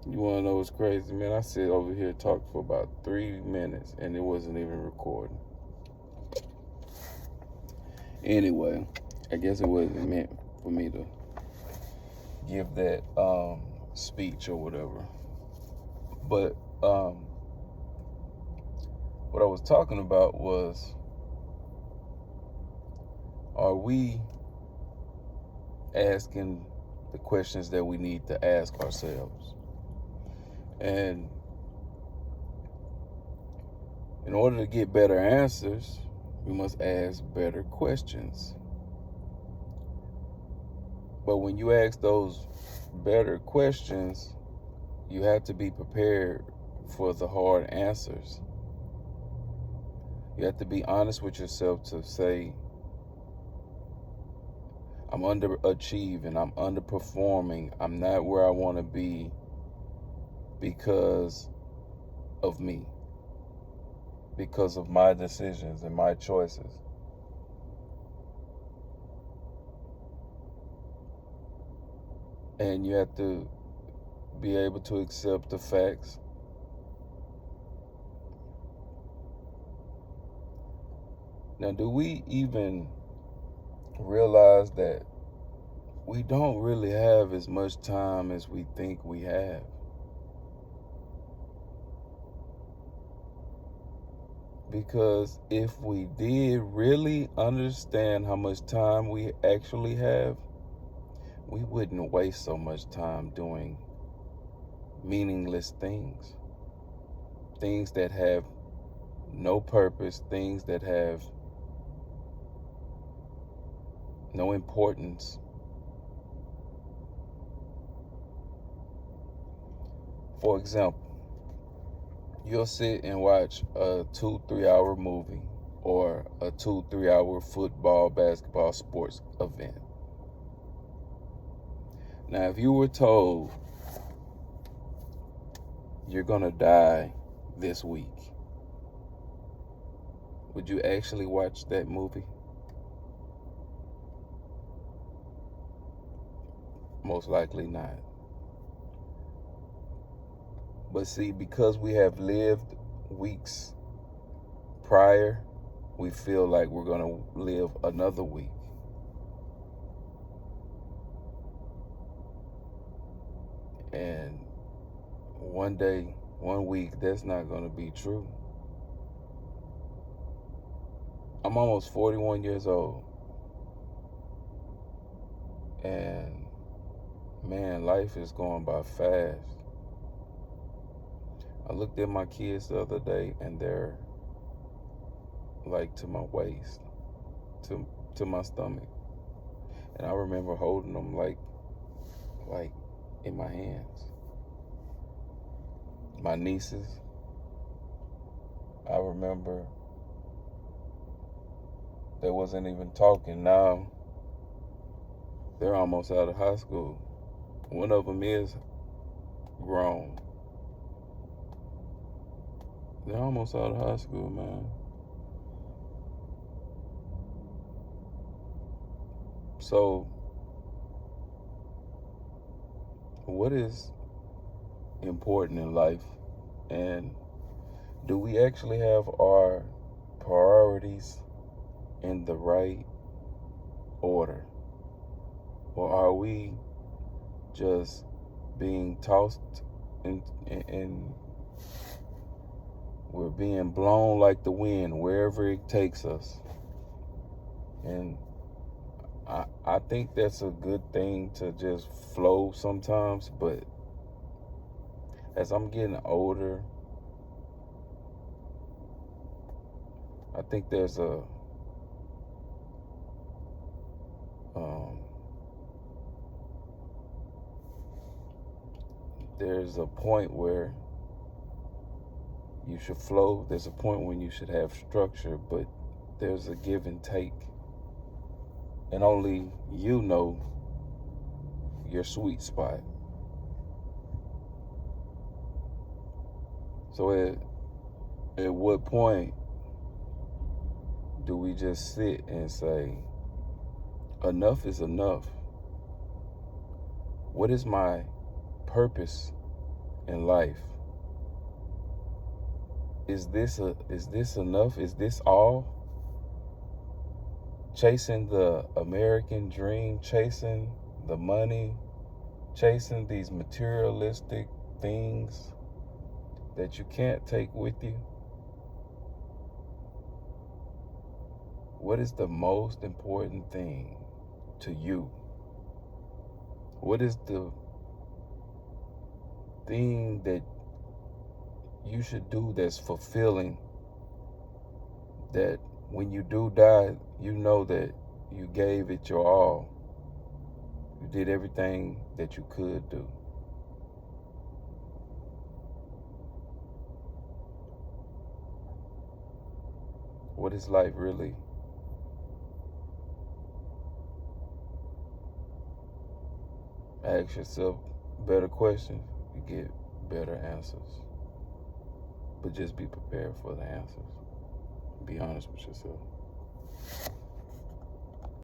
You want to know what's crazy, man? I sit over here talking for about 3 minutes and it wasn't even recording. Anyway, I guess it wasn't meant for me to give that speech or whatever. But what I was talking about was, are we asking the questions that we need to ask ourselves? And in order to get better answers, we must ask better questions. But when you ask those better questions, you have to be prepared for the hard answers. You have to be honest with yourself to say, I'm underachieving, I'm underperforming, I'm not where I want to be because of me, because of my decisions and my choices. And you have to be able to accept the facts. Now, do we even realize that we don't really have as much time as we think we have? Because if we did really understand how much time we actually have, we wouldn't waste so much time doing meaningless things. Things that have no purpose, things that have no importance. For example, you'll sit and watch a 2-3 hour movie or a 2-3 hour football, basketball, sports event. Now, if you were told you're gonna die this week, would you actually watch that movie? Most likely not. But see, because we have lived weeks prior, we feel like we're going to live another week. And one day, 1 week, that's not going to be true. I'm almost 41 years old. And man, life is going by fast. I looked at my kids the other day and they're like to my waist, to my stomach. And I remember holding them like in my hands. My nieces, I remember they wasn't even talking. Now they're almost out of high school. One of them is grown. They're almost out of high school, man. So, what is important in life? And do we actually have our priorities in the right order? Or are we just being tossed and we're being blown like the wind wherever it takes us? And I think that's a good thing to just flow sometimes, but as I'm getting older, I think there's a point where you should flow. There's a point when you should have structure, but there's a give and take. And only you know your sweet spot. So at what point do we just sit and say, enough is enough? What is my purpose in life. Is this enough? Is this all? Chasing the American dream, chasing the money, chasing these materialistic things that you can't take with you. What is the most important thing to you? What is the thing that you should do that's fulfilling, that when you do die, you know that you gave it your all? You did everything that you could do. What is life really? Ask yourself better questions, you get better answers. But just be prepared for the answers. Be honest with yourself.